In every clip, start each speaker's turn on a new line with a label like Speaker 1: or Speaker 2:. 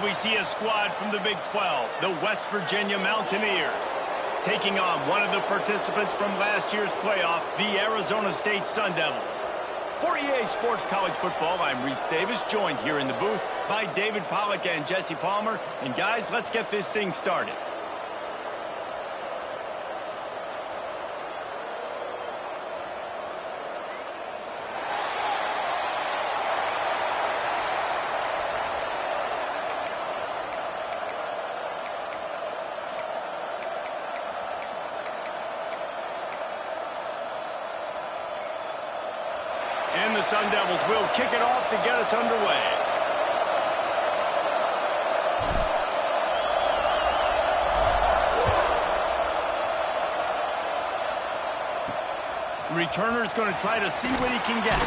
Speaker 1: we see a squad from the Big 12, the West Virginia Mountaineers, taking on one of the participants from last year's playoff, the Arizona State Sun Devils. For EA Sports College Football, I'm Reese Davis, joined here in the booth by David Pollack and Jesse Palmer. And guys, let's get this thing started. And the Sun Devils will kick it off to get us underway. Returner's going to try to see what he can get.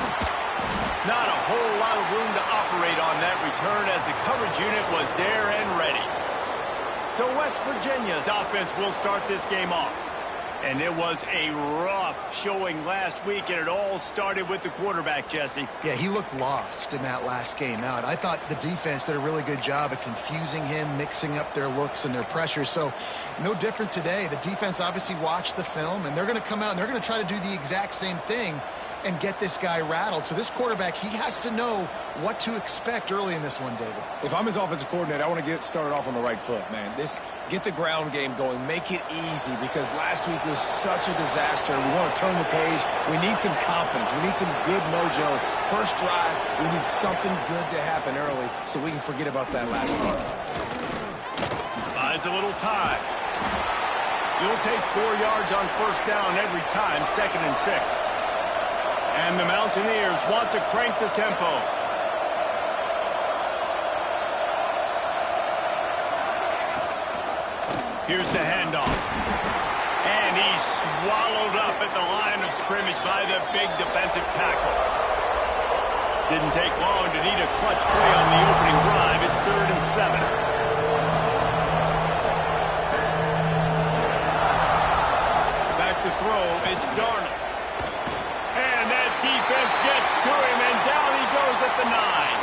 Speaker 1: Not a whole lot of room to operate on that return as the coverage unit was there and ready. So West Virginia's offense will start this game off. And it was a rough showing last week, and it all started with the quarterback, Jesse.
Speaker 2: Yeah, he looked lost in that last game out. I thought the defense did a really good job of confusing him, mixing up their looks and their pressure. So no different today. The defense obviously watched the film, and they're going to come out and they're going to try to do the exact same thing and get this guy rattled. So this quarterback, he has to know what to expect early in this one, David.
Speaker 3: If I'm his offensive coordinator, I want to get started off on the right foot, man. Get the ground game going. Make it easy because last week was such a disaster. We want to turn the page. We need some confidence. We need some good mojo. First drive, we need something good to happen early so we can forget about that last week.
Speaker 1: Buys a little time. You'll take 4 yards on first down every time, 2nd and 6. And the Mountaineers want to crank the tempo. Here's the handoff. And he's swallowed up at the line of scrimmage by the big defensive tackle. Didn't take long to need a clutch play on the opening drive. It's 3rd and 7. Back to throw. It's Darnold. And that defense gets to him, and down he goes at the 9.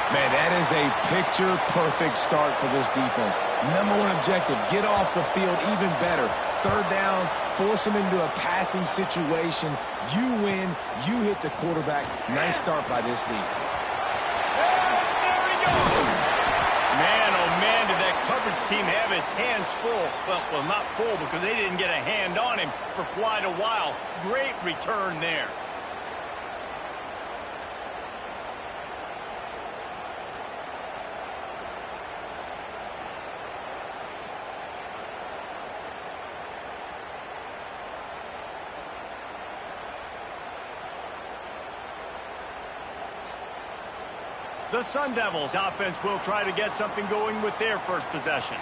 Speaker 3: Man, that is a picture-perfect start for this defense. #1 objective, get off the field even better. 3rd down, force them into a passing situation. You win, you hit the quarterback. Nice start by this D.
Speaker 1: And there he goes. Man, oh man, did that coverage team have its hands full. Well, not full because they didn't get a hand on him for quite a while. Great return there. The Sun Devils offense will try to get something going with their first possession.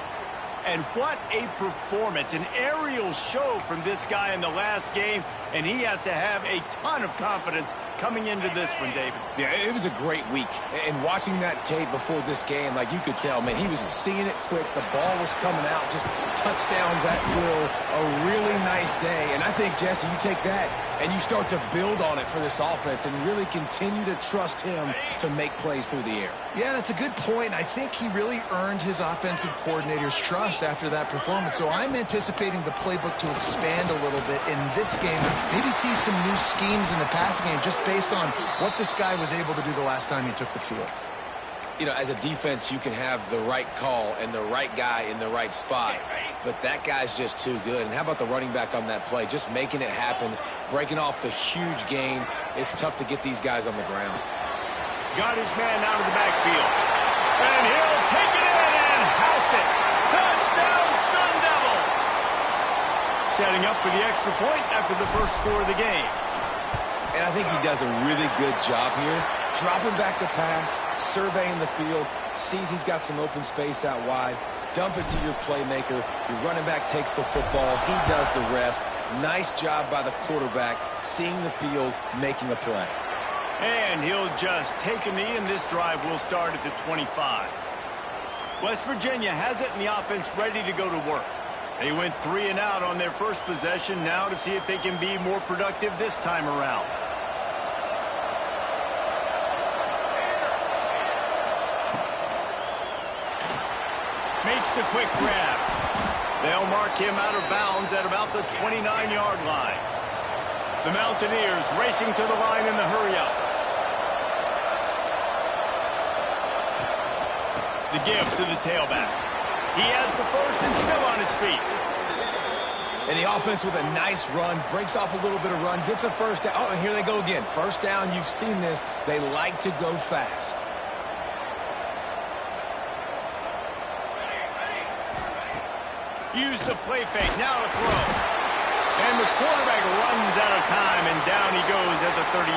Speaker 1: And what a performance, an aerial show from this guy in the last game, and he has to have a ton of confidence coming into this one, David.
Speaker 3: Yeah, it was a great week. And watching that tape before this game, like you could tell, man, he was seeing it quick. The ball was coming out, just touchdowns at will. A really nice day. And I think, Jesse, you take that and you start to build on it for this offense and really continue to trust him to make plays through the air.
Speaker 2: Yeah, that's a good point. I think he really earned his offensive coordinator's trust after that performance. So I'm anticipating the playbook to expand a little bit in this game. Maybe see some new schemes in the passing game just based on what this guy was able to do the last time he took the field.
Speaker 3: You know, as a defense, you can have the right call and the right guy in the right spot, but that guy's just too good. And how about the running back on that play? Just making it happen, breaking off the huge gain. It's tough to get these guys on the ground.
Speaker 1: Got his man out of the backfield. And he'll take it in and house it. Touchdown, Sun Devils! Setting up for the extra point after the first score of the game.
Speaker 3: And I think he does a really good job here. Dropping back to pass, surveying the field, sees he's got some open space out wide, dump it to your playmaker. Your running back takes the football. He does the rest. Nice job by the quarterback, seeing the field, making a play.
Speaker 1: And he'll just take a knee, and this drive will start at the 25. West Virginia has it, and the offense ready to go to work. They went 3 and out on their first possession, now to see if they can be more productive this time around. Makes the quick grab. They'll mark him out of bounds at about the 29-yard line. The Mountaineers racing to the line in the hurry-up. The give to the tailback. He has the first and still on his feet.
Speaker 3: And the offense with a nice run, breaks off a little bit of run, gets a first down. Oh, and here they go again. First down, you've seen this. They like to go fast.
Speaker 1: Use the play fake, now to throw. And the quarterback runs out of time, and down he goes at the 38.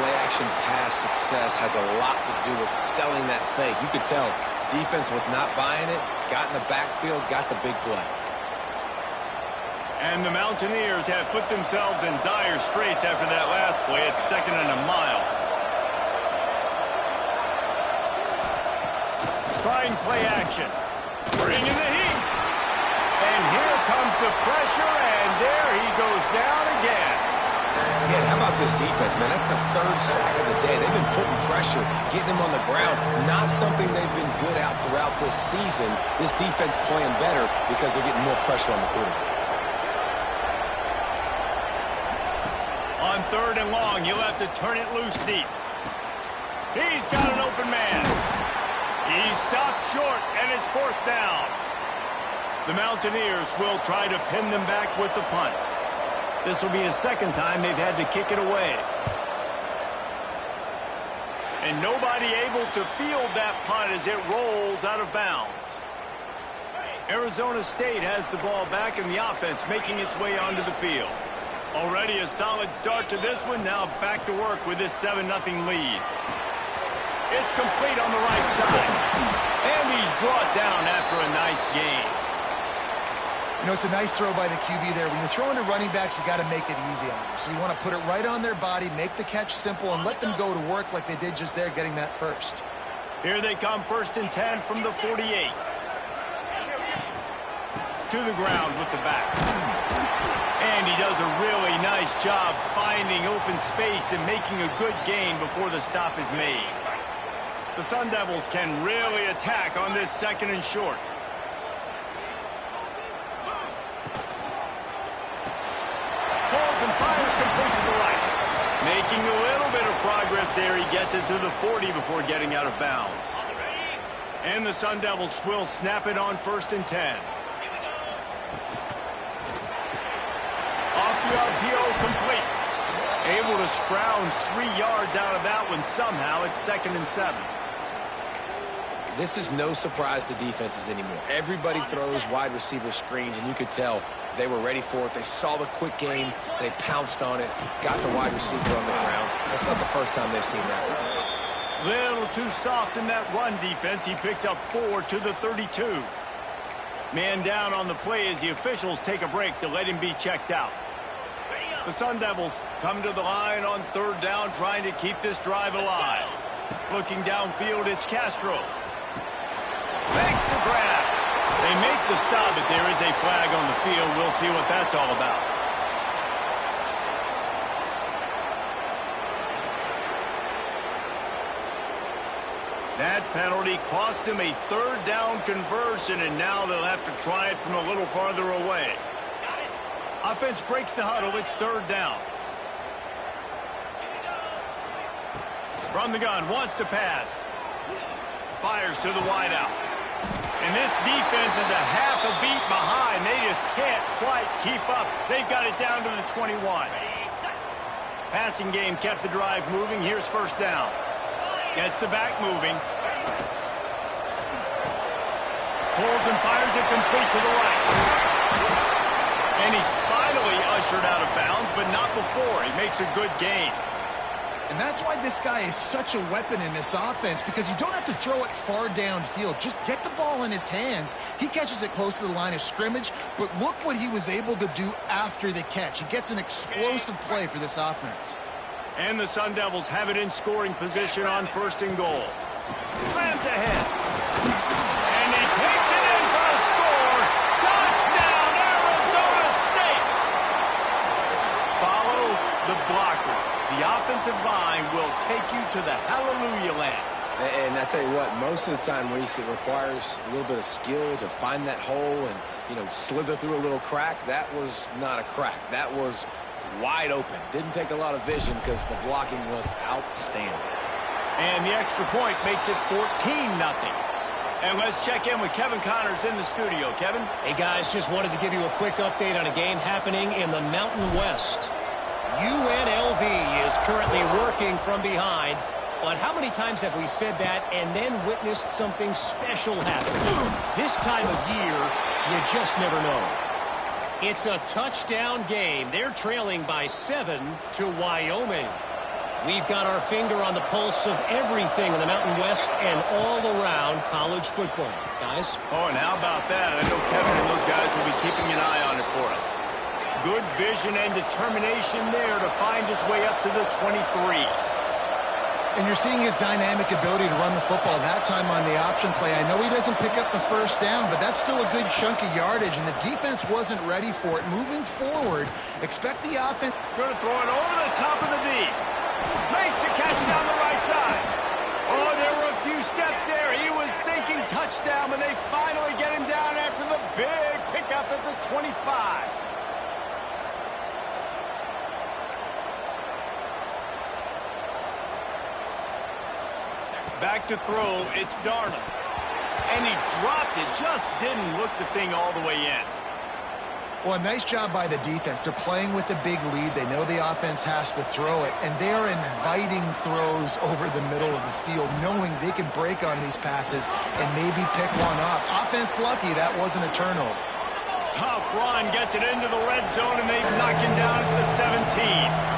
Speaker 3: Play-action pass success has a lot to do with selling that fake. You could tell defense was not buying it, got in the backfield, got the big play.
Speaker 1: And the Mountaineers have put themselves in dire straits after that last play. It's 2nd and a mile. Trying play action. Bringing the heat. And here comes the pressure, and there he goes down again.
Speaker 3: Yeah, how about this defense, man? That's the 3rd sack of the day. They've been putting pressure, getting him on the ground. Not something they've been good at throughout this season. This defense playing better because they're getting more pressure on the quarterback.
Speaker 1: On 3rd and long, you'll have to turn it loose deep. He's got an open man. He stopped short, and it's 4th down. The Mountaineers will try to pin them back with the punt. This will be the 2nd time they've had to kick it away. And nobody able to field that punt as it rolls out of bounds. Arizona State has the ball back, and the offense making its way onto the field. Already a solid start to this one. Now back to work with this 7-0 lead. It's complete on the right side. And he's brought down after a nice gain.
Speaker 2: You know, it's a nice throw by the QB there. When you're throwing to running backs, you got to make it easy on them. So you want to put it right on their body, make the catch simple, and let them go to work like they did just there, getting that first.
Speaker 1: Here they come, 1st and 10 from the 48. To the ground with the back. And he does a really nice job finding open space and making a good gain before the stop is made. The Sun Devils can really attack on this 2nd and short. Pulls and fires complete to the right. Making a little bit of progress there. He gets it to the 40 before getting out of bounds. And the Sun Devils will snap it on 1st and 10. Off the RPO, complete. Able to scrounge 3 yards out of that one somehow. It's 2nd and 7.
Speaker 3: This is no surprise to defenses anymore. Everybody throws wide receiver screens, and you could tell they were ready for it. They saw the quick game. They pounced on it, got the wide receiver on the ground. That's not the first time they've seen that one.
Speaker 1: Little too soft in that run defense. He picks up 4 to the 32. Man down on the play as the officials take a break to let him be checked out. The Sun Devils come to the line on 3rd down, trying to keep this drive alive. Looking downfield, it's Castro. Makes the grab. They make the stop, but there is a flag on the field. We'll see what that's all about. That penalty cost them a 3rd down conversion, and now they'll have to try it from a little farther away. Offense breaks the huddle. It's 3rd down. From the gun, wants to pass. Fires to the wideout. And this defense is a half a beat behind. They just can't quite keep up. They've got it down to the 21. Passing game kept the drive moving. Here's 1st down. Gets the back moving. Pulls and fires it complete to the right. And he's finally ushered out of bounds, but not before. He makes a good gain.
Speaker 2: And that's why this guy is such a weapon in this offense, because you don't have to throw it far downfield. Just get the ball in his hands. He catches it close to the line of scrimmage, but look what he was able to do after the catch. He gets an explosive play for this offense.
Speaker 1: And the Sun Devils have it in scoring position on 1st and goal. Slams ahead. And he takes it in for a score. Touchdown, Arizona State! Follow the blockers. The offensive line will take you to the hallelujah land.
Speaker 3: And I tell you what, most of the time, Reese, it requires a little bit of skill to find that hole and, you know, slither through a little crack. That was not a crack. That was wide open. Didn't take a lot of vision because the blocking was outstanding.
Speaker 1: And the extra point makes it 14-0. And let's check in with Kevin Connors in the studio. Kevin?
Speaker 4: Hey, guys, just wanted to give you a quick update on a game happening in the Mountain West. UNLV is currently working from behind. But how many times have we said that and then witnessed something special happen? This time of year, you just never know. It's a touchdown game. They're trailing by 7 to Wyoming. We've got our finger on the pulse of everything in the Mountain West and all around college football. Guys?
Speaker 1: Oh, and how about that? I know Kevin and those guys will be keeping an eye on it for us. Good vision and determination there to find his way up to the 23.
Speaker 2: And you're seeing his dynamic ability to run the football that time on the option play. I know he doesn't pick up the first down, but that's still a good chunk of yardage, and the defense wasn't ready for it. Moving forward, expect the offense.
Speaker 1: Going to throw it over the top of the knee. Makes the catch down the right side. Oh, there were a few steps there. He was thinking touchdown, but they finally get him down after the big pickup at the 25. Back to throw, it's Darnold. And he dropped it, just didn't look the thing all the way in.
Speaker 2: Well, a nice job by the defense. They're playing with a big lead. They know the offense has to throw it, and they are inviting throws over the middle of the field, knowing they can break on these passes and maybe pick one off. Offense lucky that wasn't a turnover.
Speaker 1: Tough run, gets it into the red zone, and they knock him down at the 17.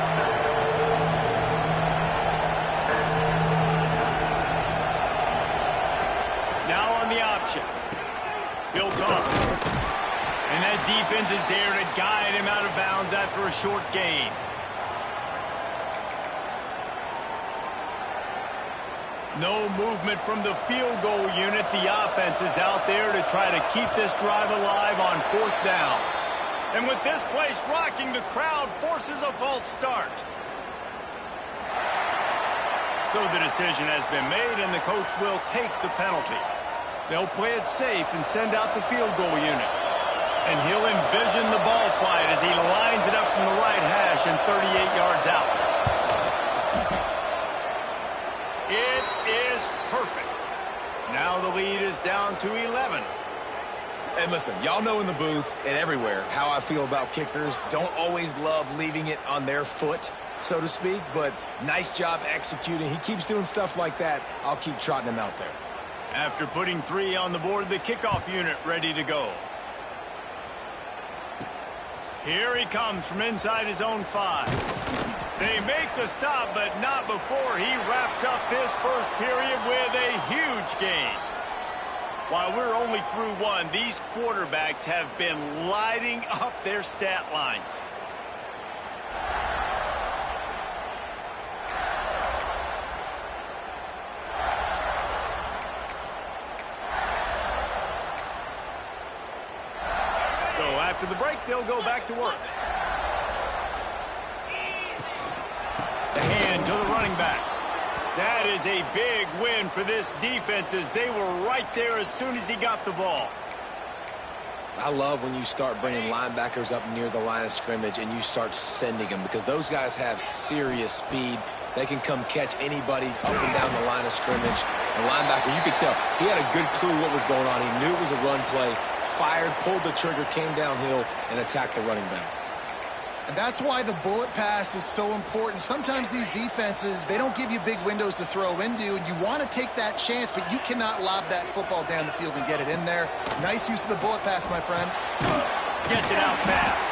Speaker 1: He'll toss it. And that defense is there to guide him out of bounds after a short gain. No movement from the field goal unit. The offense is out there to try to keep this drive alive on 4th down. And with this place rocking, the crowd forces a false start. So the decision has been made, and the coach will take the penalty. They'll play it safe and send out the field goal unit. And he'll envision the ball flight as he lines it up from the right hash and 38 yards out. It is perfect. Now the lead is down to 11.
Speaker 3: And listen, y'all know in the booth and everywhere how I feel about kickers. Don't always love leaving it on their foot, so to speak, but nice job executing. He keeps doing stuff like that. I'll keep trotting him out there.
Speaker 1: After putting 3 on the board, the kickoff unit ready to go. Here he comes from inside his own 5. They make the stop, but not before he wraps up this first period with a huge gain. While we're only through 1, these quarterbacks have been lighting up their stat lines. After the break, they'll go back to work. The hand to the running back. That is a big win for this defense as they were right there as soon as he got the ball.
Speaker 3: I love when you start bringing linebackers up near the line of scrimmage and you start sending them, because those guys have serious speed. They can come catch anybody up and down the line of scrimmage. The linebacker, you could tell, he had a good clue what was going on. He knew it was a run play. Fired, pulled the trigger, came downhill, and attacked the running back.
Speaker 2: And that's why the bullet pass is so important. Sometimes these defenses, they don't give you big windows to throw into, and you want to take that chance, but you cannot lob that football down the field and get it in there. Nice use of the bullet pass, my friend.
Speaker 1: Gets it out fast.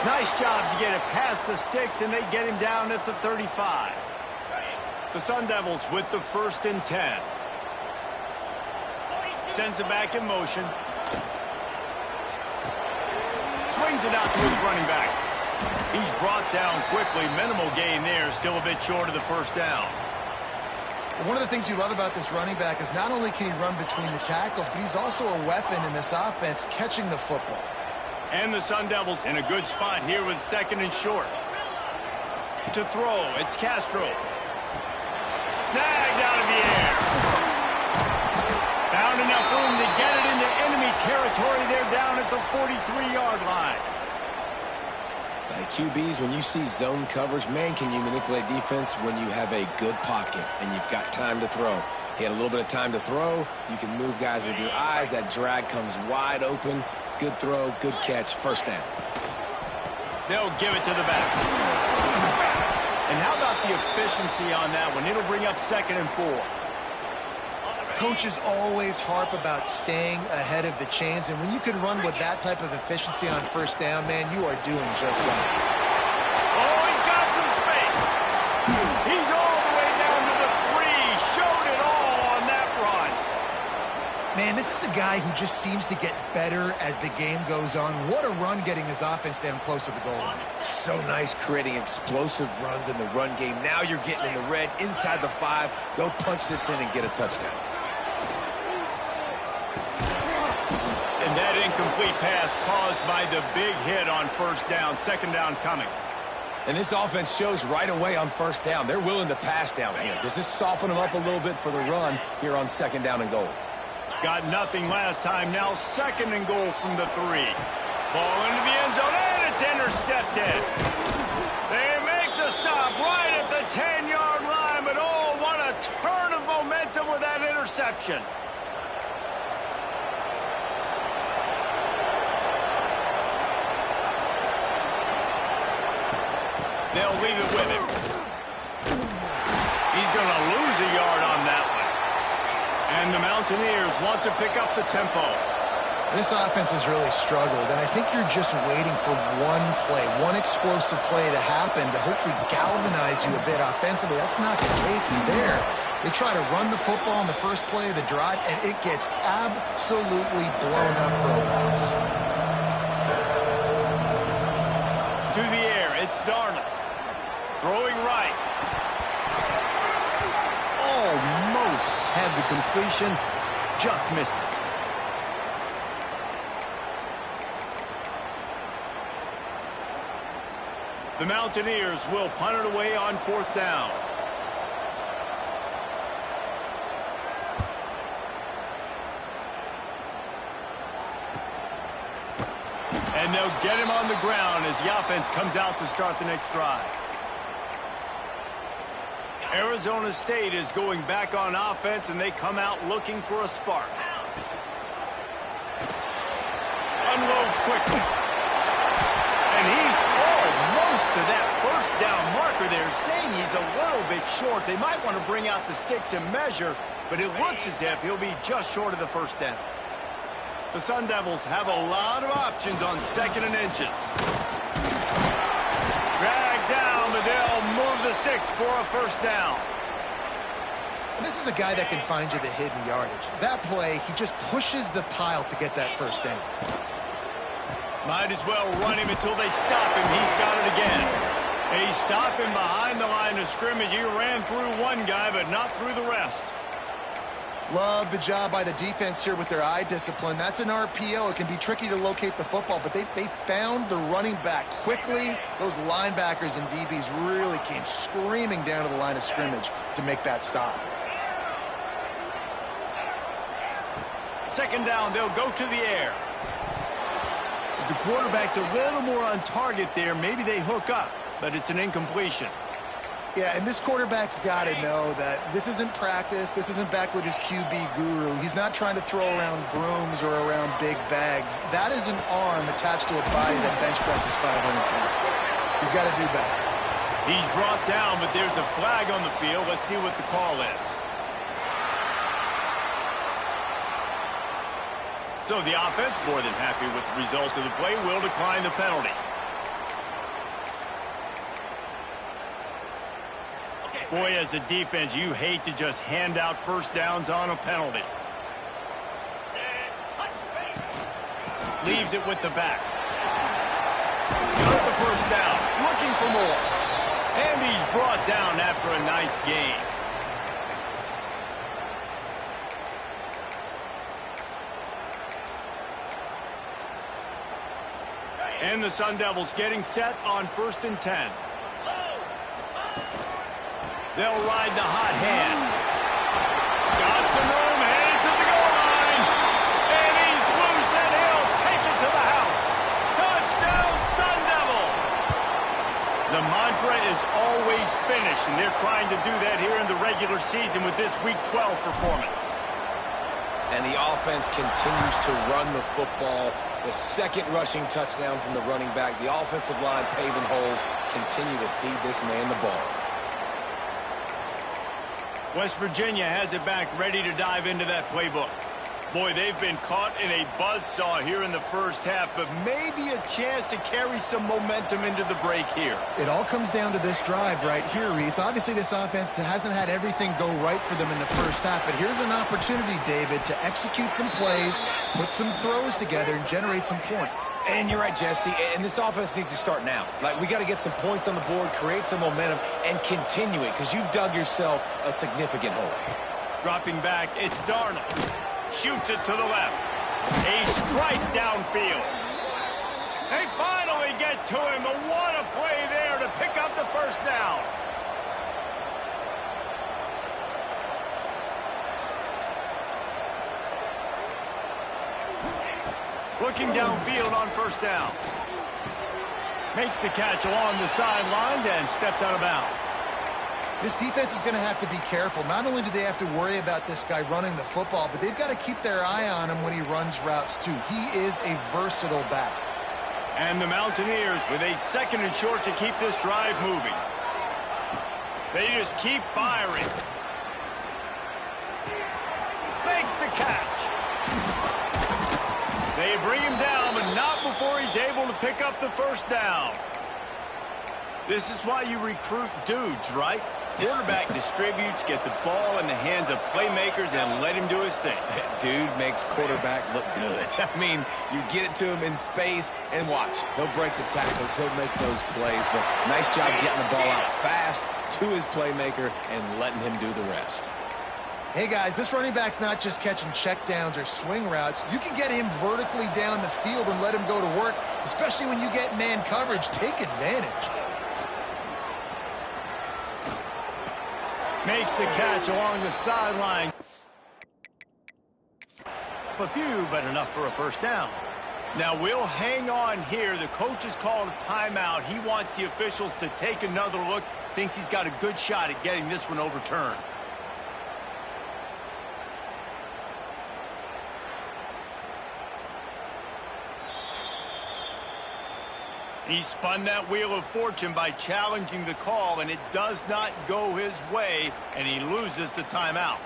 Speaker 1: Nice job to get it past the sticks, and they get him down at the 35. The Sun Devils with the 1st and 10. Sends it back in motion. Swings it out to his running back. He's brought down quickly. Minimal gain there. Still a bit short of the first down.
Speaker 2: One of the things you love about this running back is not only can he run between the tackles, but he's also a weapon in this offense catching the football.
Speaker 1: And the Sun Devils in a good spot here with 2nd and short. To throw, it's Castro. Snagged out of the air. Found enough room to get it into enemy territory. They're down at the 43-yard line.
Speaker 3: QBs, when you see zone coverage, man, can you manipulate defense when you have a good pocket and you've got time to throw. He had a little bit of time to throw. You can move guys with your eyes. That drag comes wide open. Good throw, good catch, first down.
Speaker 1: They'll give it to the back. And how about the efficiency on that one? It'll bring up 2nd and 4.
Speaker 2: Coaches always harp about staying ahead of the chains, and when you can run with that type of efficiency on first down, man, you are doing just that.
Speaker 1: Oh, he's got some space. He's all the way down to the 3. Showed it all on that run.
Speaker 2: Man, this is a guy who just seems to get better as the game goes on. What a run getting his offense down close to the goal line.
Speaker 3: So nice creating explosive runs in the run game. Now you're getting in the red inside the 5. Go punch this in and get a touchdown.
Speaker 1: And that incomplete pass caused by the big hit on first down. 2nd down coming.
Speaker 3: And this offense shows right away on first down. They're willing to pass down here. Does this soften them up a little bit for the run here on 2nd down and goal?
Speaker 1: Got nothing last time. Now 2nd and goal from the 3. Ball into the end zone, and it's intercepted. They make the stop right at the 10-yard line, but oh, what a turn of momentum with that interception. They'll leave it with him. He's going to lose a yard on that one. And the Mountaineers want to pick up the tempo.
Speaker 2: This offense has really struggled, and I think you're just waiting for one play, one explosive play to happen to hopefully galvanize you a bit offensively. That's not the case there. They try to run the football in the first play of the drive, and it gets absolutely blown up for a loss.
Speaker 1: To the air, it's Darnold. Throwing right. Almost had the completion. Just missed it. The Mountaineers will punt it away on 4th down. And they'll get him on the ground as the offense comes out to start the next drive. Arizona State is going back on offense, and they come out looking for a spark. Unloads quickly. And he's almost to that first down marker there, saying he's a little bit short. They might want to bring out the sticks and measure, but it looks as if he'll be just short of the first down. The Sun Devils have a lot of options on 2nd and inches. Dragged down, but they'll move the sticks for a first down.
Speaker 2: And this is a guy that can find you the hidden yardage. That play, he just pushes the pile to get that first down.
Speaker 1: Might as well run him until they stop him. He's got it again. They stop him behind the line of scrimmage. He ran through one guy, but not through the rest.
Speaker 2: Love the job by the defense here with their eye discipline. That's an RPO. It can be tricky to locate the football, but they found the running back quickly. Those linebackers and DBs really came screaming down to the line of scrimmage to make that stop.
Speaker 1: 2nd down, they'll go to the air. If the quarterback's a little more on target there, maybe they hook up, but it's an incompletion.
Speaker 2: Yeah, and this quarterback's got to know that this isn't practice. This isn't back with his QB guru. He's not trying to throw around brooms or around big bags. That is an arm attached to a body that bench presses 500 pounds. He's got to do better.
Speaker 1: He's brought down, but there's a flag on the field. Let's see what the call is. So the offense, more than happy with the result of the play, will decline the penalty. Boy, as a defense, you hate to just hand out first downs on a penalty. Leaves it with the back. Got the first down, looking for more. And he's brought down after a nice gain. And the Sun Devils getting set on 1st and 10. They'll ride the hot hand. trying to do that here in the regular season with this Week 12 performance.
Speaker 3: And the offense continues to run the football. The second rushing touchdown from the running back. The offensive line paving holes. Continue to feed this man the ball.
Speaker 1: West Virginia has it back, ready to dive into that playbook. Boy, they've been caught in a buzzsaw here in the first half, but maybe a chance to carry some momentum into the break here.
Speaker 2: It all comes down to this drive right here, Reese. Obviously, this offense hasn't had everything go right for them in the first half, but here's an opportunity, David, to execute some plays, put some throws together, and generate some points.
Speaker 3: And you're right, Jesse, and this offense needs to start now. Like, we got to get some points on the board, create some momentum, and continue it, because you've dug yourself a significant hole.
Speaker 1: Dropping back, it's Darnold. Shoots it to the left. A strike downfield. They finally get to him, but what a play there to pick up the first down. Looking downfield on first down. Makes the catch along the sidelines and steps out of bounds.
Speaker 2: This defense is going to have to be careful. Not only do they have to worry about this guy running the football, but they've got to keep their eye on him when he runs routes too. He is a versatile back.
Speaker 1: And the Mountaineers with a second and short to keep this drive moving. They just keep firing. Makes the catch. They bring him down, but not before he's able to pick up the first down. This is why you recruit dudes, right? Quarterback distributes, get the ball in the hands of playmakers, and let him do his thing.
Speaker 3: Dude makes quarterback look good. I mean, you get it to him in space, and watch. He'll break the tackles. He'll make those plays. But nice job getting the ball out fast to his playmaker and letting him do the rest.
Speaker 2: Hey, guys, this running back's not just catching checkdowns or swing routes. You can get him vertically down the field and let him go to work, especially when you get man coverage. Take advantage.
Speaker 1: Makes the catch along the sideline. A few, but enough for a first down. Now we'll hang on here. The coach has called a timeout. He wants the officials to take another look. Thinks he's got a good shot at getting this one overturned. He spun that wheel of fortune by challenging the call, and it does not go his way, and he loses the timeout.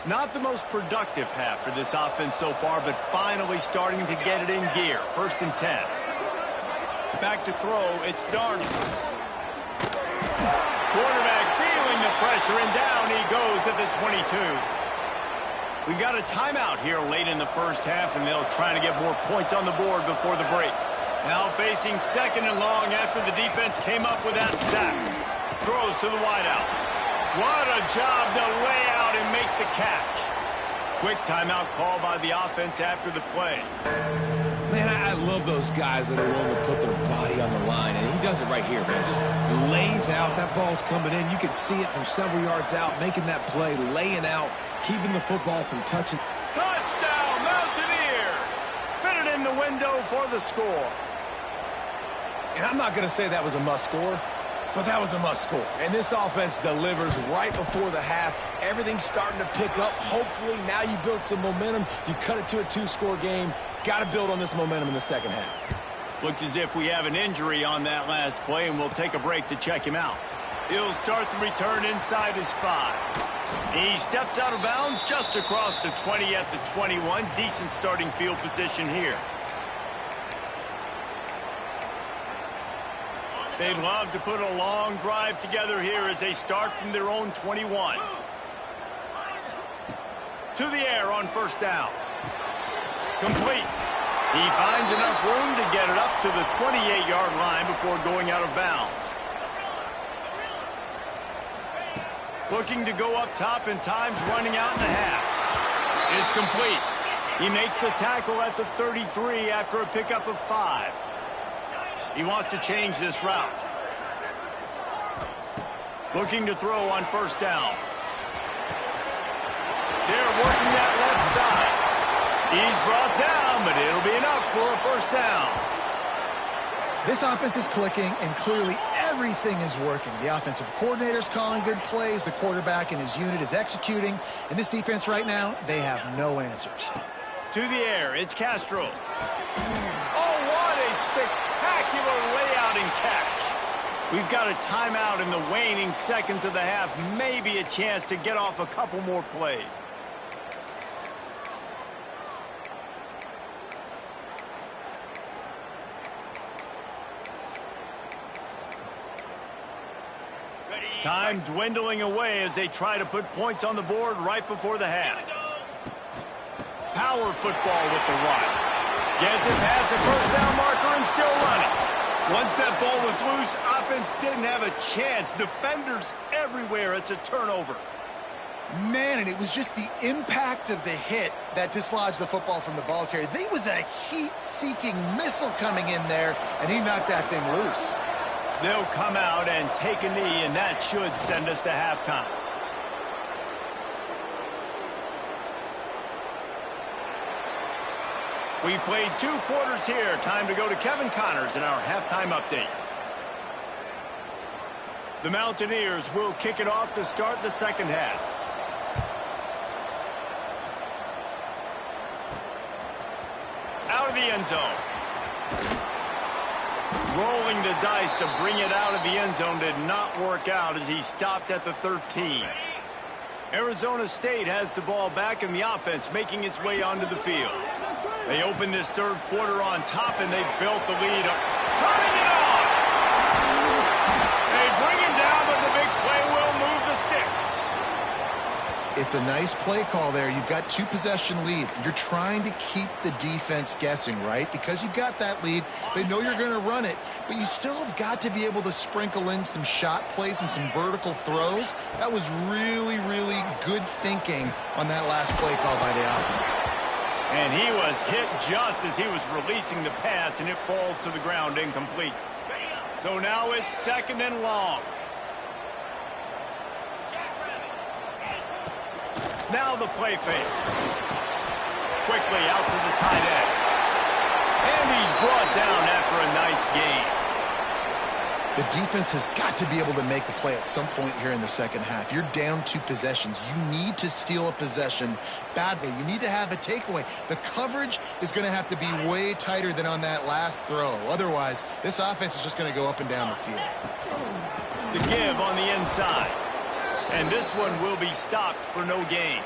Speaker 1: Not the most productive half for this offense so far, but finally starting to get it in gear. 1st and 10. Back to throw, it's Darnold. Quarterback feeling the pressure, and down he goes at the 22. We got a timeout here late in the first half, and they'll try to get more points on the board before the break. Now facing 2nd and long after the defense came up with that sack. Throws to the wideout. What a job to lay out and make the catch. Quick timeout call by the offense after the play.
Speaker 3: Man, I love those guys that are willing to put their body on the line, and he does it right here, man. Just lays out. That ball's coming in. You can see it from several yards out, making that play, laying out, keeping the football from touching.
Speaker 1: Touchdown, Mountaineers! Fitted in the window for the score.
Speaker 3: And I'm not going to say that was a must score, but that was a must score. And this offense delivers right before the half. Everything's starting to pick up. Hopefully now you build some momentum. You cut it to a 2-score game. Got to build on this momentum in the second half.
Speaker 1: Looks as if we have an injury on that last play, and we'll take a break to check him out. He'll start the return inside his 5. He steps out of bounds just across the 20 at the 21. Decent starting field position here. They'd love to put a long drive together here as they start from their own 21. To the air on 1st down. Complete. He finds enough room to get it up to the 28-yard line before going out of bounds. Looking to go up top, and time's running out in the half. It's complete. He makes the tackle at the 33 after a pickup of 5. He wants to change this route. Looking to throw on 1st down. They're working that left side. He's brought down, but it'll be enough for a 1st down.
Speaker 2: This offense is clicking, and clearly Everything is working. The offensive coordinator's calling good plays. The quarterback and his unit is executing. And this defense right now, they have no answers.
Speaker 1: To the air, it's Castro. Oh, what a spectacular layout and catch. We've got a timeout in the waning seconds of the half. Maybe a chance to get off a couple more plays. Time dwindling away as they try to put points on the board right before the half. Power football with the run. Gets it past the first down marker and still running. Once that ball was loose, offense didn't have a chance. Defenders everywhere. It's a turnover.
Speaker 2: Man, and it was just the impact of the hit that dislodged the football from the ball carrier. There was a heat-seeking missile coming in there, and he knocked that thing loose.
Speaker 1: They'll come out and take a knee, and that should send us to halftime. We've played 2 quarters here. Time to go to Kevin Connors in our halftime update. The Mountaineers will kick it off to start the second half. Out of the end zone. Rolling the dice to bring it out of the end zone did not work out as he stopped at the 13. Arizona State has the ball back in the offense, making its way onto the field. They open this third quarter on top, and they've built the lead up. Turning it on! They bring him down, but the big play will move the sticks.
Speaker 2: It's a nice play call there. You've got 2-possession lead. You're trying to keep the defense guessing, right? Because you've got that lead. They know you're going to run it, but you still have got to be able to sprinkle in some shot plays and some vertical throws. That was really, really good thinking on that last play call by the offense.
Speaker 1: And he was hit just as he was releasing the pass, and it falls to the ground incomplete. So now it's second and long. Now the play fake. Quickly out to the tight end. And he's brought down after a nice gain.
Speaker 2: The defense has got to be able to make a play at some point here in the second half. You're down 2 possessions. You need to steal a possession badly. You need to have a takeaway. The coverage is going to have to be way tighter than on that last throw. Otherwise, this offense is just going to go up and down the field.
Speaker 1: The give on the inside. And this one will be stopped for no gain.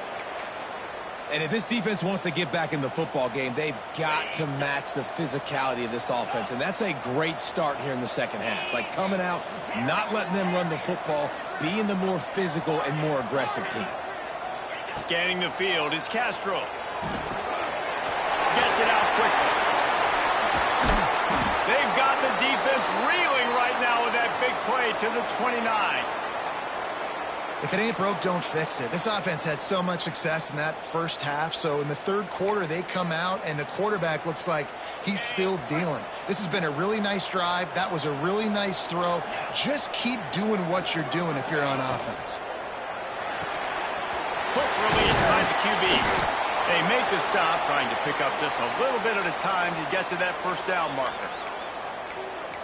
Speaker 3: And if this defense wants to get back in the football game, they've got to match the physicality of this offense. And that's a great start here in the second half. Like coming out, not letting them run the football, being the more physical and more aggressive team.
Speaker 1: Scanning the field, it's Castro. Gets it out quickly. They've got the defense reeling right now with that big play to the 29.
Speaker 2: If it ain't broke, don't fix it. This offense had so much success in that first half, so in the third quarter, they come out, and the quarterback looks like he's still dealing. This has been a really nice drive. That was a really nice throw. Just keep doing what you're doing if you're on offense.
Speaker 1: Quick release by the QB. They make the stop, trying to pick up just a little bit at a time to get to that first down marker.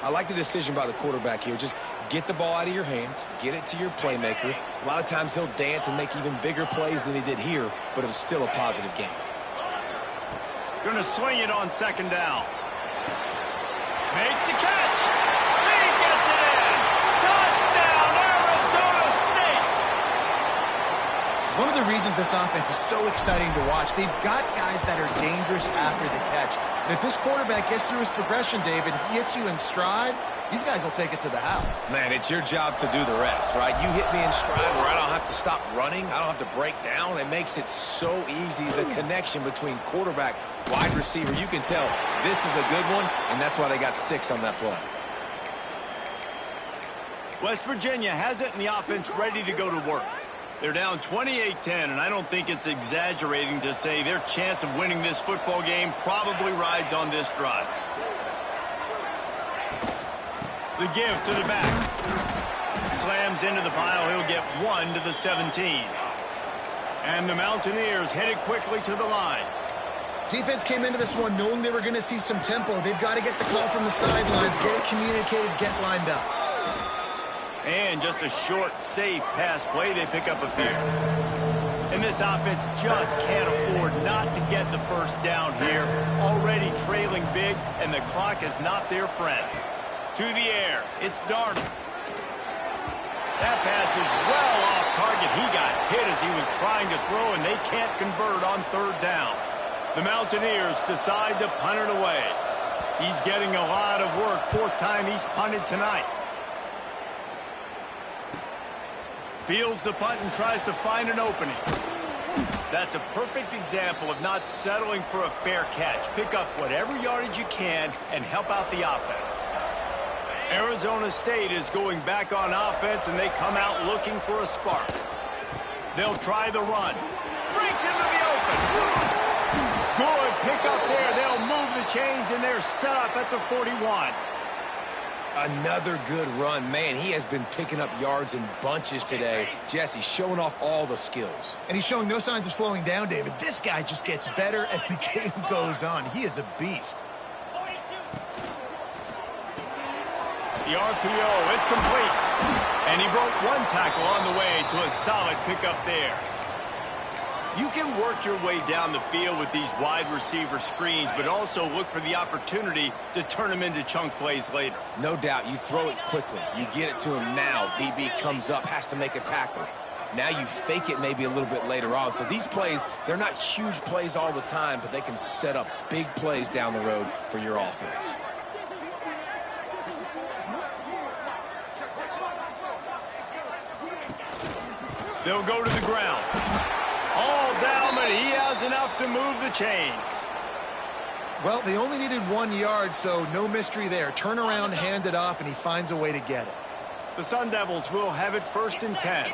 Speaker 3: I like the decision by the quarterback here. Just get the ball out of your hands, get it to your playmaker. A lot of times he'll dance and make even bigger plays than he did here, but it was still a positive game.
Speaker 1: Going to swing it on second down. Makes the catch. He gets it in. Touchdown, Arizona State.
Speaker 2: One of the reasons this offense is so exciting to watch, they've got guys that are dangerous after the catch. And if this quarterback gets through his progression, David, he hits you in stride, these guys will take it to the house.
Speaker 3: Man, it's your job to do the rest, right? You hit me in stride where I don't have to stop running. I don't have to break down. It makes it so easy, the connection between quarterback, wide receiver. You can tell this is a good one, and that's why they got 6 on that play.
Speaker 1: West Virginia has it, and the offense ready to go to work. They're down 28-10, and I don't think it's exaggerating to say their chance of winning this football game probably rides on this drive. The give to the back. Slams into the pile. He'll get 1 to the 17. And the Mountaineers headed quickly to the line.
Speaker 2: Defense came into this one knowing they were going to see some tempo. They've got to get the call from the sidelines, get it communicated, get lined up.
Speaker 1: And just a short, safe pass play. They pick up a fair. And this offense just can't afford not to get the first down here. Already trailing big, and the clock is not their friend. To the air, it's Darnold. That pass is well off target. He got hit as he was trying to throw, and they can't convert on third down. The Mountaineers decide to punt it away. He's getting a lot of work. Fourth time he's punted tonight. Fields the punt and tries to find an opening. That's a perfect example of not settling for a fair catch. Pick up whatever yardage you can and help out the offense. Arizona State is going back on offense, and they come out looking for a spark. They'll try the run. Breaks into the open. Good pick up there. They'll move the chains, and they're set up at the 41.
Speaker 3: Another good run. Man, he has been picking up yards in bunches today. Jesse showing off all the skills.
Speaker 2: And he's showing no signs of slowing down, David. This guy just gets better as the game goes on. He is a beast.
Speaker 1: The RPO, it's complete. And he broke one tackle on the way to a solid pickup there. You can work your way down the field with these wide receiver screens, but also look for the opportunity to turn them into chunk plays later.
Speaker 3: No doubt, you throw it quickly. You get it to him now. DB comes up, has to make a tackle. Now you fake it maybe a little bit later on. So these plays, they're not huge plays all the time, but they can set up big plays down the road for your offense.
Speaker 1: They'll go to the ground. All down, but he has enough to move the chains.
Speaker 2: Well, they only needed 1 yard, so no mystery there. Turn around, hand it off, and he finds a way to get it.
Speaker 1: The Sun Devils will have it 1st and 10.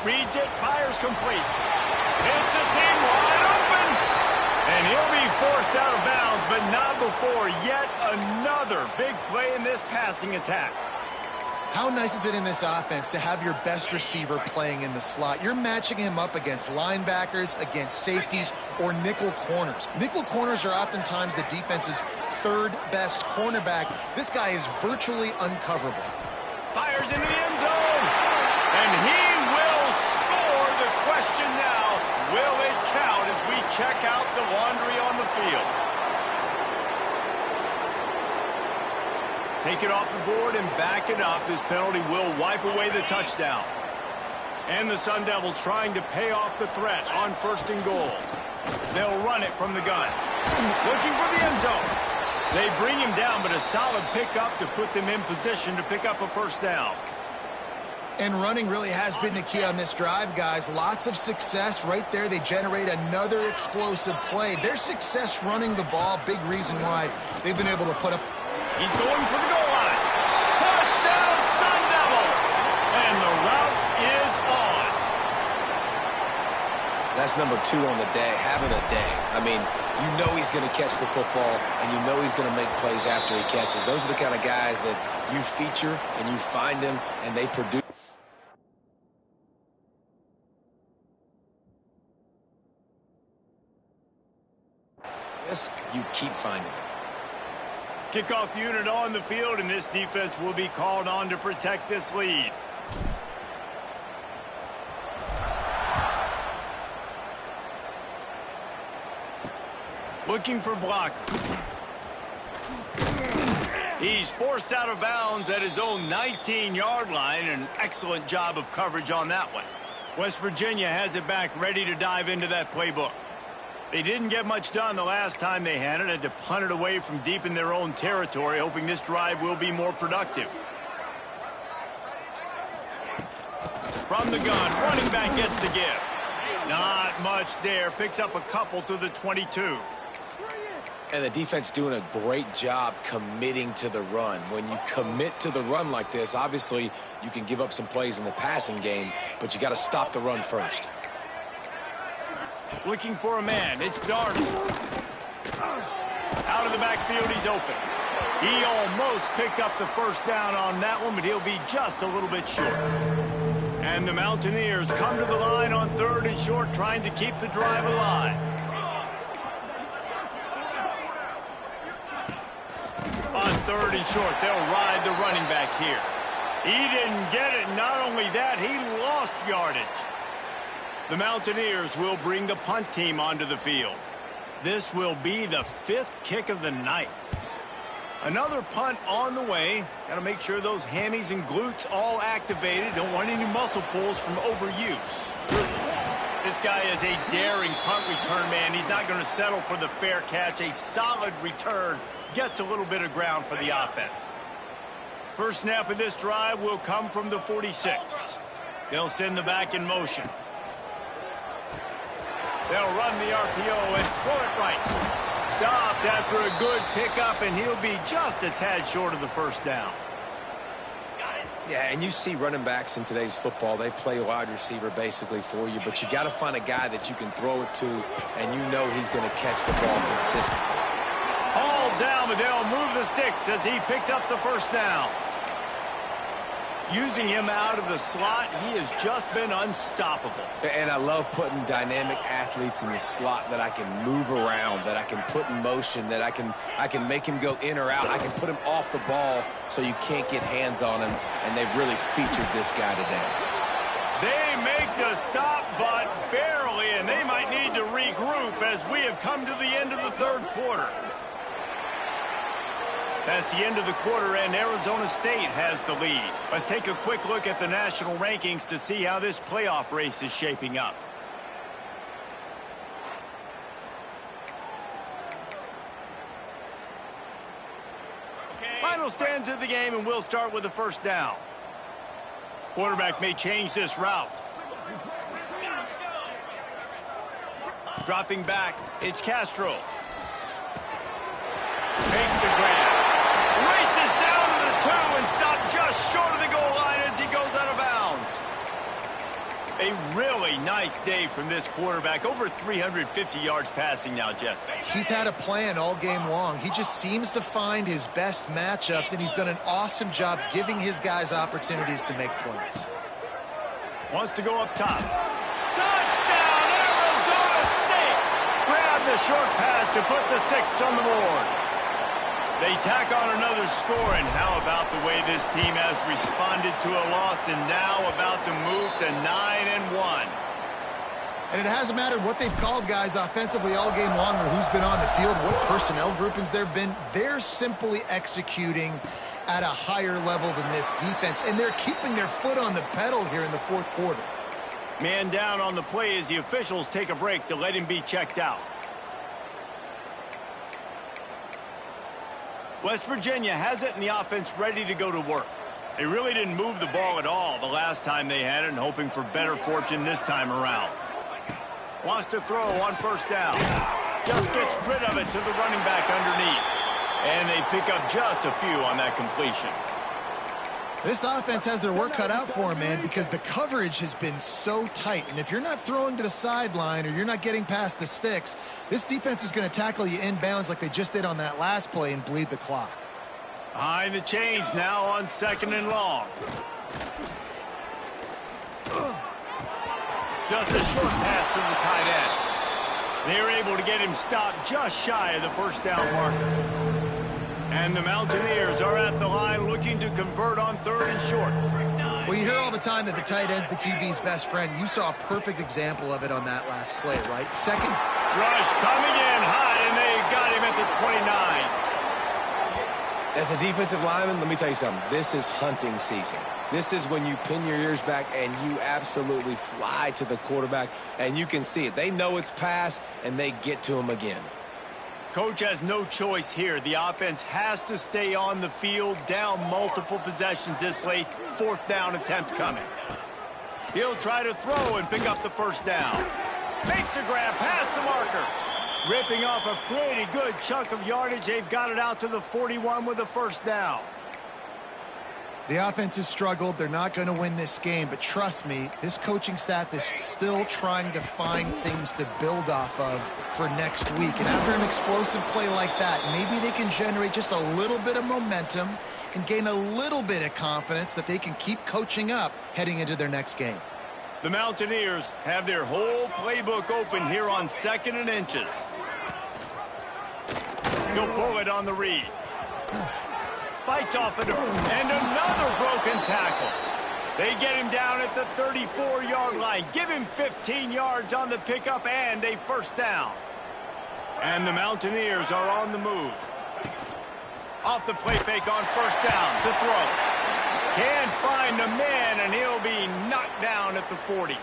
Speaker 1: Reads it, fires complete. It's a seam wide open. And he'll be forced out of bounds, but not before yet another big play in this passing attack.
Speaker 2: How nice is it in this offense to have your best receiver playing in the slot? You're matching him up against linebackers, against safeties, or nickel corners. Nickel corners are oftentimes the defense's third best cornerback. This guy is virtually uncoverable.
Speaker 1: Fires into the end zone. And he will score. The question now, will it count as we check out the laundry on the field? Take it off the board and back it up. This penalty will wipe away the touchdown. And the Sun Devils trying to pay off the threat on 1st and goal. They'll run it from the gun. Looking for the end zone. They bring him down, but a solid pickup to put them in position to pick up a 1st down.
Speaker 2: And running really has been the key on this drive, guys. Lots of success right there. They generate another explosive play. Their success running the ball, big reason why they've been able to put up.
Speaker 1: He's going for the goal line. Touchdown, Sun Devils! And the route is on.
Speaker 3: That's number 2 on the day, having a day. I mean, you know he's going to catch the football, and you know he's going to make plays after he catches. Those are the kind of guys that you feature, and you find them, and they produce. You keep finding them.
Speaker 1: Kickoff unit on the field, and this defense will be called on to protect this lead. Looking for blockers. He's forced out of bounds at his own 19-yard line. An excellent job of coverage on that one. West Virginia has it back, ready to dive into that playbook. They didn't get much done the last time they had it. Had to punt it away from deep in their own territory, hoping this drive will be more productive. From the gun, running back gets the give. Not much there. Picks up a couple to the 22.
Speaker 3: And the defense doing a great job committing to the run. When you commit to the run like this, obviously you can give up some plays in the passing game, but you got to stop the run first.
Speaker 1: Looking for a man. It's Darnold. Out of the backfield, he's open. He almost picked up the 1st down on that one, but he'll be just a little bit short. And the Mountaineers come to the line on 3rd and short, trying to keep the drive alive. On 3rd and short, they'll ride the running back here. He didn't get it. Not only that, he lost yardage. The Mountaineers will bring the punt team onto the field. This will be the 5th kick of the night. Another punt on the way. Got to make sure those hammies and glutes all activated. Don't want any muscle pulls from overuse. This guy is a daring punt return man. He's not going to settle for the fair catch. A solid return gets a little bit of ground for the offense. First snap of this drive will come from the 46. They'll send the back in motion. They'll run the RPO and throw it right. Stopped after a good pickup, and he'll be just a tad short of the first down.
Speaker 3: Yeah, and you see running backs in today's football, they play wide receiver basically for you, but you got to find a guy that you can throw it to, and you know he's going to catch the ball consistently.
Speaker 1: All down, but they'll move the sticks as he picks up the first down. Using him out of the slot, he has just been unstoppable.
Speaker 3: And I love putting dynamic athletes in the slot that I can move around, that I can put in motion, that I can make him go in or out. I can put him off the ball so you can't get hands on him, and they've really featured this guy today.
Speaker 1: They make the stop, but barely, and they might need to regroup as we have come to the end of the 3rd quarter. That's the end of the quarter, and Arizona State has the lead. Let's take a quick look at the national rankings to see how this playoff race is shaping up. Final stands of the game, and we'll start with the first down. Quarterback may change this route. Dropping back, it's Castro. Makes the grab. Races down to the 2 and stopped just short of the goal line as he goes out of bounds. A really nice day from this quarterback. Over 350 yards passing now, Jesse.
Speaker 2: He's had a plan all game long. He just seems to find his best matchups, and he's done an awesome job giving his guys opportunities to make plays.
Speaker 1: Wants to go up top. Touchdown, Arizona State! Grab the short pass to put the 6 on the board. They tack on another score, and how about the way this team has responded to a loss and now about to move to 9-1.
Speaker 2: And it hasn't mattered what they've called guys offensively all game long or who's been on the field, what personnel groupings there have been. They're simply executing at a higher level than this defense, and they're keeping their foot on the pedal here in the 4th quarter.
Speaker 1: Man down on the play as the officials take a break to let him be checked out. West Virginia has it, and the offense ready to go to work. They really didn't move the ball at all the last time they had it, and hoping for better fortune this time around. Wants to throw on first down. Just gets rid of it to the running back underneath. And they pick up just a few on that completion.
Speaker 2: This offense has their work cut out for them, man, because the coverage has been so tight. And if you're not throwing to the sideline or you're not getting past the sticks, this defense is going to tackle you inbounds like they just did on that last play and bleed the clock.
Speaker 1: Behind the chains now on 2nd and long. Just a short pass to the tight end. They're able to get him stopped just shy of the first down marker. And the Mountaineers are at the line looking to convert on 3rd and short.
Speaker 2: Well, you hear all the time that the tight end's the QB's best friend. You saw a perfect example of it on that last play, right? Second.
Speaker 1: Rush coming in high, and they got him at the 29.
Speaker 3: As a defensive lineman, let me tell you something. This is hunting season. This is when you pin your ears back and you absolutely fly to the quarterback, and you can see it. They know it's pass, and they get to him again.
Speaker 1: Coach has no choice here. The offense has to stay on the field, down multiple possessions this late. 4th down attempt coming. He'll try to throw and pick up the first down. Makes a grab past the marker. Ripping off a pretty good chunk of yardage. They've got it out to the 41 with a first down.
Speaker 2: The offense has struggled. They're not going to win this game, but trust me, this coaching staff is still trying to find things to build off of for next week. And after an explosive play like that, maybe they can generate just a little bit of momentum and gain a little bit of confidence that they can keep coaching up heading into their next game.
Speaker 1: The Mountaineers have their whole playbook open here on 2nd and inches. He'll pull it on the read. Fights off it, and another broken tackle. They get him down at the 34-yard line. Give him 15 yards on the pickup and a first down. And the Mountaineers are on the move. Off the play fake on first down to throw. Can't find the man, and he'll be knocked down at the 40.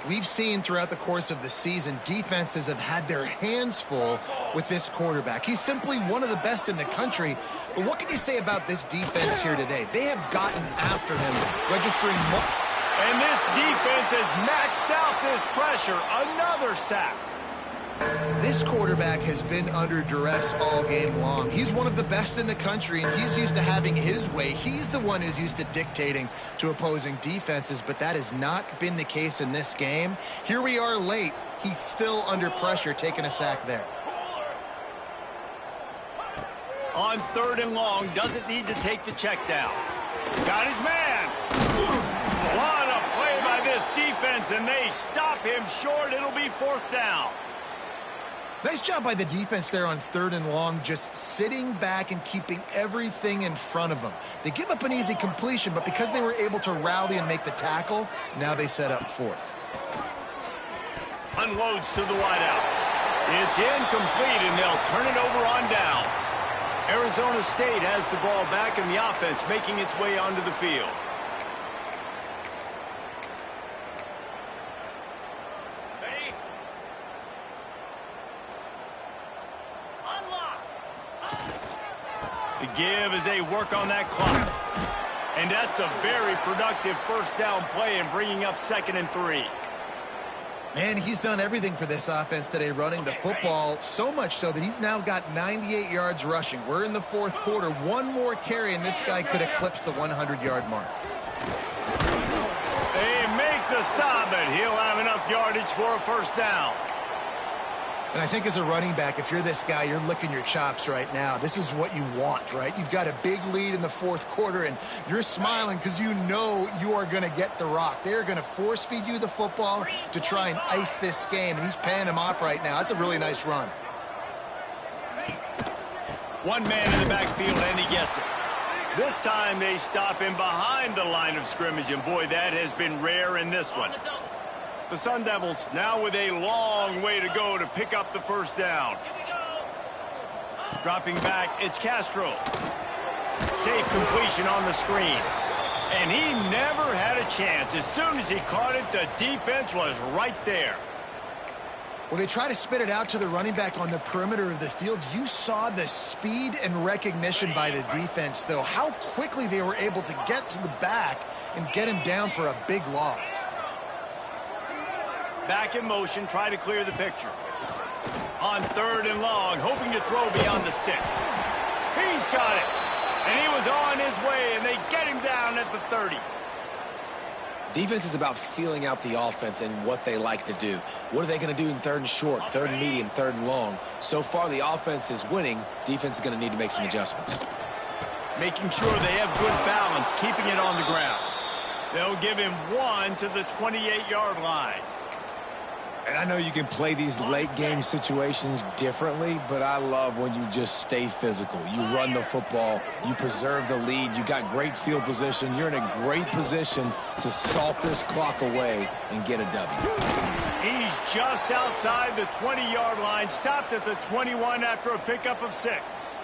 Speaker 2: We've seen throughout the course of the season, defenses have had their hands full with this quarterback. He's simply one of the best in the country. But what can you say about this defense here today? They have gotten after him, registering more.
Speaker 1: And this defense has maxed out this pressure. Another sack.
Speaker 2: This quarterback has been under duress all game long. He's one of the best in the country, and he's used to having his way. He's the one who's used to dictating to opposing defenses, but that has not been the case in this game. Here we are late. He's still under pressure, taking a sack there.
Speaker 1: On 3rd and long, doesn't need to take the check down. Got his man. What a play by this defense, and they stop him short. It'll be 4th down.
Speaker 2: Nice job by the defense there on 3rd and long, just sitting back and keeping everything in front of them. They give up an easy completion, but because they were able to rally and make the tackle, now they set up 4th.
Speaker 1: Unloads to the wideout. It's incomplete, and they'll turn it over on downs. Arizona State has the ball back, and the offense making its way onto the field. The give as they work on that clock. And that's a very productive first down play and bringing up 2nd and 3.
Speaker 2: Man, he's done everything for this offense today, running the football, so much so that he's now got 98 yards rushing. We're in the 4th quarter. One more carry, and this guy could eclipse the 100-yard mark.
Speaker 1: They make the stop, but he'll have enough yardage for a first down.
Speaker 2: And I think as a running back, if you're this guy, you're licking your chops right now. This is what you want, right? You've got a big lead in the 4th quarter, and you're smiling because you know you are going to get the rock. They're going to force-feed you the football to try and ice this game, and he's paying him off right now. That's a really nice run.
Speaker 1: One man in the backfield, and he gets it. This time they stop him behind the line of scrimmage, and boy, that has been rare in this one. The Sun Devils now with a long way to go to pick up the first down. Dropping back, it's Castro. Safe completion on the screen. And he never had a chance. As soon as he caught it, the defense was right there.
Speaker 2: Well, they try to spit it out to the running back on the perimeter of the field. You saw the speed and recognition by the defense, though. How quickly they were able to get to the back and get him down for a big loss.
Speaker 1: Back in motion, try to clear the picture. On 3rd and long, hoping to throw beyond the sticks. He's got it. And he was on his way, and they get him down at the 30.
Speaker 3: Defense is about feeling out the offense and what they like to do. What are they going to do in 3rd and short, 3rd and medium, 3rd and long? So far, the offense is winning. Defense is going to need to make some adjustments.
Speaker 1: Making sure they have good balance, keeping it on the ground. They'll give him 1 to the 28-yard line.
Speaker 3: And I know you can play these late-game situations differently, but I love when you just stay physical. You run the football. You preserve the lead. You got great field position. You're in a great position to salt this clock away and get a W.
Speaker 1: He's just outside the 20-yard line, stopped at the 21 after a pickup of 6.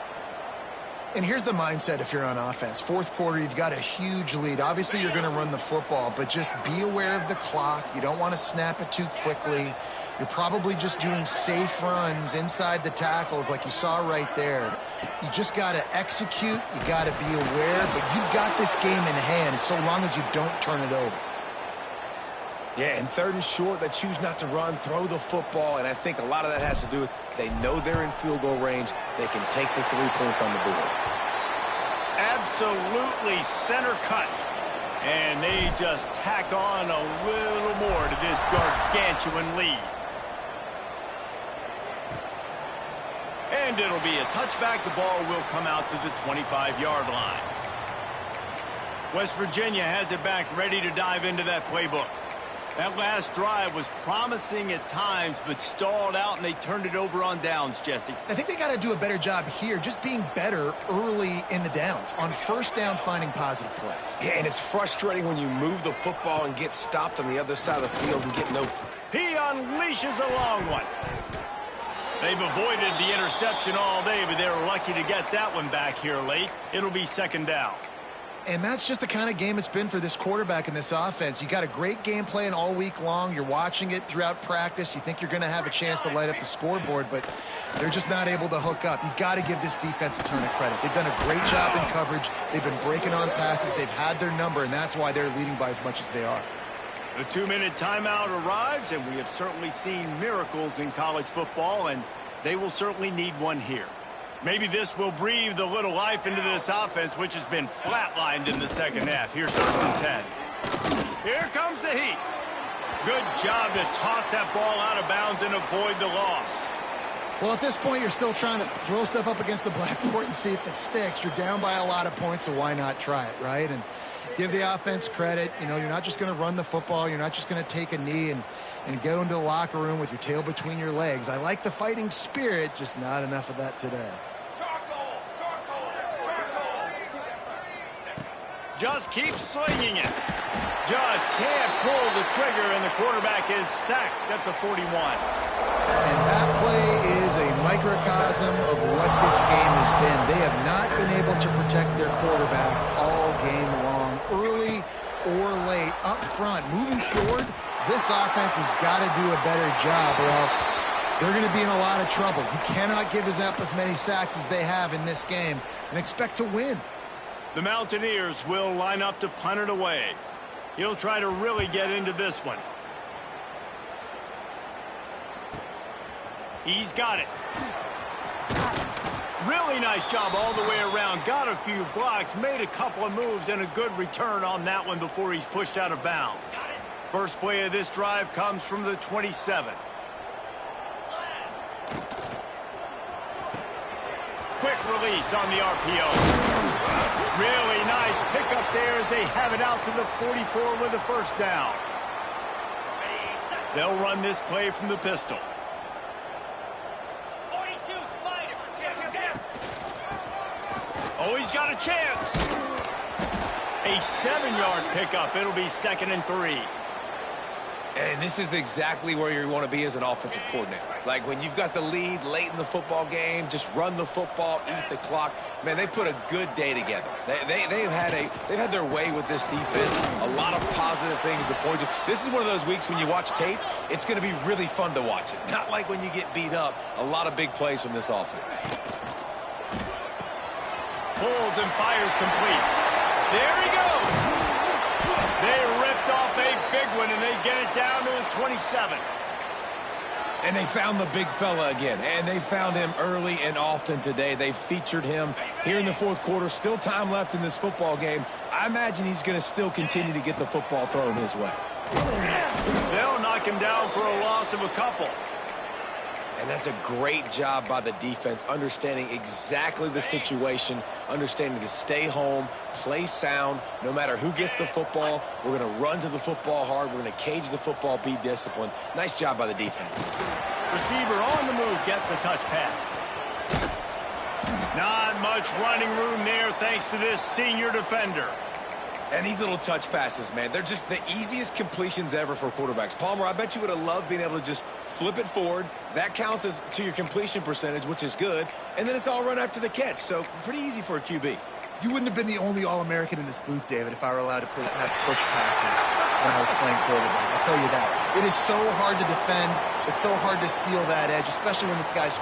Speaker 2: And here's the mindset if you're on offense. 4th quarter, you've got a huge lead. Obviously, you're going to run the football, but just be aware of the clock. You don't want to snap it too quickly. You're probably just doing safe runs inside the tackles like you saw right there. You just got to execute. You got to be aware, but you've got this game in hand so long as you don't turn it over.
Speaker 3: Yeah, in 3rd and short, they choose not to run, throw the football, and I think a lot of that has to do with they know they're in field goal range. They can take the 3 points on the board.
Speaker 1: Absolutely center cut. And they just tack on a little more to this gargantuan lead. And it'll be a touchback. The ball will come out to the 25-yard line. West Virginia has it back, ready to dive into that playbook. That last drive was promising at times, but stalled out, and they turned it over on downs, Jesse.
Speaker 2: I think they got to do a better job here, just being better early in the downs. On first down, finding positive plays.
Speaker 3: Yeah, and it's frustrating when you move the football and get stopped on the other side of the field and get no...
Speaker 1: He unleashes a long one. They've avoided the interception all day, but they were lucky to get that one back here late. It'll be second down.
Speaker 2: And that's just the kind of game it's been for this quarterback in this offense. You got a great game plan all week long. You're watching it throughout practice. You think you're going to have a chance to light up the scoreboard, but they're just not able to hook up. You got to give this defense a ton of credit. They've done a great job in coverage. They've been breaking on passes. They've had their number, and that's why they're leading by as much as they are.
Speaker 1: The 2-minute timeout arrives, and we have certainly seen miracles in college football, and they will certainly need one here. Maybe this will breathe a little life into this offense, which has been flatlined in the second half. Here's 3rd and 10. Here comes the heat. Good job to toss that ball out of bounds and avoid the loss.
Speaker 2: Well, at this point, you're still trying to throw stuff up against the blackboard and see if it sticks. You're down by a lot of points, so why not try it, right? And give the offense credit. You know, you're not just going to run the football. You're not just going to take a knee and go into the locker room with your tail between your legs. I like the fighting spirit, just not enough of that today.
Speaker 1: Just keep slinging it. Just can't pull the trigger, and the quarterback is sacked at the 41.
Speaker 2: And that play is a microcosm of what this game has been. They have not been able to protect their quarterback all game long, early or late, up front. Moving forward, this offense has got to do a better job, or else they're going to be in a lot of trouble. You cannot give up as many sacks as they have in this game and expect to win.
Speaker 1: The Mountaineers will line up to punt it away. He'll try to really get into this one. He's got it. Really nice job all the way around. Got a few blocks, made a couple of moves, and a good return on that one before he's pushed out of bounds. First play of this drive comes from the 27. Quick release on the RPO. Really nice pickup there as they have it out to the 44 with a first down. They'll run this play from the pistol.
Speaker 5: 42 Spider.
Speaker 1: Oh, he's got a chance. A 7-yard pickup. It'll be 2nd and 3.
Speaker 3: And this is exactly where you want to be as an offensive coordinator. Like when you've got the lead late in the football game, just run the football, eat the clock. Man, they put a good day together. They've had their way with this defense. A lot of positive things to point to. This is one of those weeks when you watch tape, it's going to be really fun to watch it. Not like when you get beat up. A lot of big plays from this offense.
Speaker 1: Pulls and fires complete. There he goes. They ripped off a big one, and they get it down to the 27.
Speaker 3: And they found the big fella again, and they found him early and often today. They featured him here in the 4th quarter. Still time left in this football game. I imagine he's going to still continue to get the football thrown his way.
Speaker 1: They'll knock him down for a loss of a couple.
Speaker 3: And that's a great job by the defense, understanding exactly the situation, understanding to stay home, play sound, no matter who gets the football. We're going to run to the football hard. We're going to cage the football, be disciplined. Nice job by the defense.
Speaker 1: Receiver on the move gets the touch pass. Not much running room there thanks to this senior defender.
Speaker 3: And these little touch passes, man, they're just the easiest completions ever for quarterbacks. Palmer, I bet you would have loved being able to just flip it forward. That counts as to your completion percentage, which is good. And then it's all run after the catch. So pretty easy for a QB.
Speaker 2: You wouldn't have been the only All-American in this booth, David, if I were allowed to have push passes when I was playing quarterback. I'll tell you that. It is so hard to defend. It's so hard to seal that edge, especially when this guy's